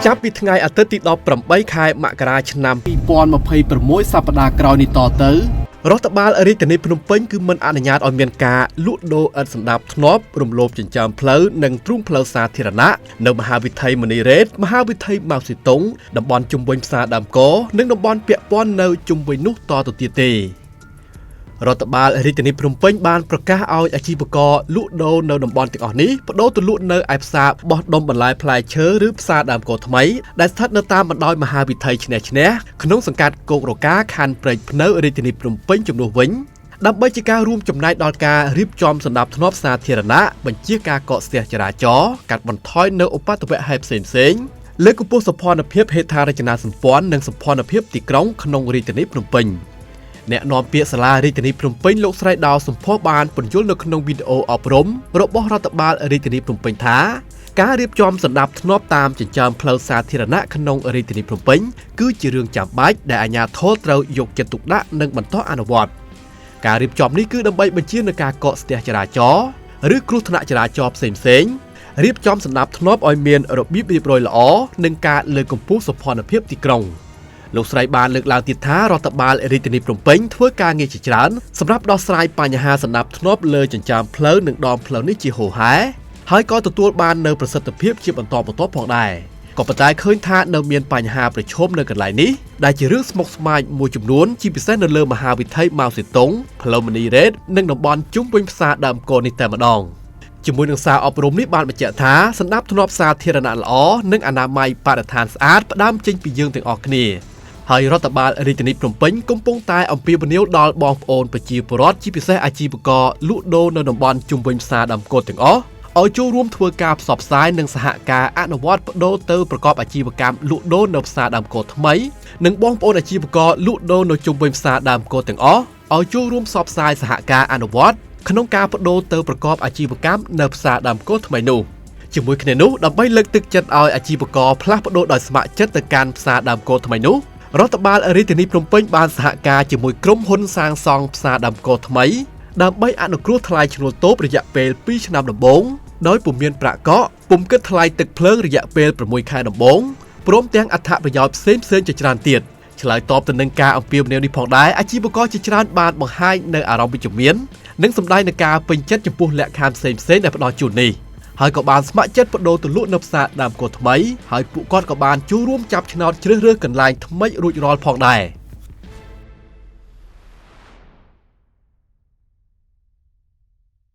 ចាប់ពីថ្ងៃអាទិត្យទី18ខែមករាឆ្នាំ2026សប្តាហ៍ក្រោយនេះតទៅរដ្ឋបាលរាជធានីភ្នំពេញគឺមិនអនុញ្ញាតឲ្យមានការលក់ដូរឥតសណ្ដាប់ធ្នាប់រំលោភចិញ្ចើមផ្លូវនិងទ្រូងផ្លូវសាធារណៈនៅមហាវិថីមនីរ៉េតមហាវិថីម៉ៅស៊ីតុងតំបន់ជុំវិញផ្សារដើមកនិងតំបន់ពាក់ព័ន្ធនៅជុំវិញនោះតទៅទៀតទេរដ្ឋបាលរាជធានីភ្នំពេញបានប្រកាសឲ្យអាជីវករលក់ដូរនៅតំបន់ទាំងអស់នេះបដូរទៅលក់នៅឯផ្សារបោះដុំបន្លែផ្លែឈើឬផ្សារដើមកថ្មីដែលស្ថិតនៅតាមបណ្ដោយមហាវិថីឈ្នះក្នុងសង្កាត់គោករកាខណ្ឌព្រែកភ្នៅរាជធានីភ្នំពេញជំនួសវិញដើម្បីជាការរួមចំណែកដល់ការរៀបចំសណ្ដាប់ធ្នាប់សាធារណៈបញ្ជាការកកស្ទះចរាចរណ៍កាត់បន្ថយនៅឧបទ្ទវហេតុផ្សេងៗលើកកម្ពស់សោភ័ណភាពហេដ្ឋារចនាសម្ព័ន្ធនិងសោភ័ណភាពទីក្រុងក្នុងរាជធានីភ្នំពេញអ្នកនាំពាក្យសាលារាជធានីភ្នំពេញលោកស្រីដោសំភ័របានពន្យល់នៅក្នុងវីដេអូអប់រំរបស់រដ្ឋបាលរាជធានីភ្នំពេញថាការរៀបចំសណ្ដាប់ធ្នាប់តាមចិញ្ចើមផ្លូវសាធារណៈក្នុងរាជធានីភ្នំពេញគឺជារឿងចាំបាច់ដែលអាជ្ញាធរត្រូវយកចិត្តទុកដាក់និងបន្តអនុវត្តការរៀបចំនេះគឺដើម្បីបញ្ជានៅការកកស្ទះចរាចរណ៍ឬគ្រោះថ្នាក់ចរាចរណ៍ផ្សេងៗរៀបចំសណ្ដាប់ធ្នាប់ឲ្យមានរបៀបរៀបរយល្អនិងការលើកកម្ពស់សោភ័ណភាពទីក្រុងលោកស្រីបានលើកឡើងទៀតថារដ្ឋបាលរាជធានីភ្នំពេញធ្វើការងារជាច្រើនសម្រាប់ដោះស្រាយបញ្ហាសណ្ដាប់ធ្នាប់លើចិញ្ចើមផ្លូវនិងដងផ្លូវនេះជាហូរហែហើយក៏ទទួលបាននូវប្រសិទ្ធភាពជាបន្តបន្ទាប់ផងដែរក៏ប៉ុន្តែឃើញថានៅមានបញ្ហាប្រឈមនៅកន្លែងនេះដែលជារឿងស្មុគស្មាញមួយចំនួនជាពិសេសនៅលើមហាវិថីម៉ៅស៊ីតុងផ្លូវមនីរ៉េតនិងតំបន់ជុំវិញផ្សារដើមកនេះតែម្ដងជាមួយនឹងសារអប់រំនេះបានបញ្ជាក់ថាសណ្ដាប់ធ្នាប់សាធារណៈល្អនិងអនាម័យបរិស្ថានស្អាតផ្ដើមចេញពីយើងទាំងអស់គ្នាហើយរដ្ឋបាលរាជធានីភ្នំពេញកំពុងតែអំពាវនាវដល់បងប្អូនប្រជាពលរដ្ឋជាពិសេសអាជីវករលក់ដូរនៅតំបន់ជុំវិញផ្សារដើមកទាំងអស់ឲ្យចូលរួមធ្វើការផ្សព្វផ្សាយនិងសហការអនុវត្តបដូរទៅប្រកបអាជីវកម្មលក់ដូរនៅផ្សារដើមកថ្មីនិងបងប្អូនអាជីវករលក់ដូរនៅជុំវិញផ្សារដើមកទាំងអស់ឲ្យចូលរួមផ្សព្វផ្សាយសហការអនុវត្តក្នុងការបដូរទៅប្រកបអាជីវកម្មនៅផ្សារដើមកថ្មីនោះជាមួយគ្នានោះដើម្បីលើកទឹកចិត្តឲ្យអាជីវករផ្លាស់ប្ដូរដោយស្ម័គ្រចិត្តទៅកាន់ផ្សារដើមកថ្មីនោះរដ្ឋបាលរាជធានីភ្នំពេញបានសហការជាមួយក្រុមហ៊ុនសាងសង់ផ្សារដើមកថ្មីដើម្បីអនុគ្រោះថ្លៃឈ្នួលតូបរយៈពេល2ឆ្នាំដំបូងដោយពុំមានប្រាក់កក់ពុំគិតថ្លៃទឹកភ្លើងរយៈពេល6ខែដំបូងព្រមទាំងអត្ថប្រយោជន៍ផ្សេងៗជាច្រើនទៀតឆ្លើយតបទៅនឹងការអំពាវនាវនេះផងដែរអាជីវករជាច្រើនបានបង្ហាញនៅអារម្មណ៍វិជ្ជមាននិងសម្ដែងនឹងការពេញចិត្តចំពោះលក្ខខណ្ឌផ្សេងៗដែលផ្ដល់ជូននេះហើយក៏បានស្ម័គ្រចិត្តបដូរទៅលក់នៅផ្សារដើមកថ្មីហើយពួកគាត់ក៏បានចូលរួមចាប់ឆ្នោតជ្រើសរើសកន្លែងថ្មីរួចរាល់ផងដែរ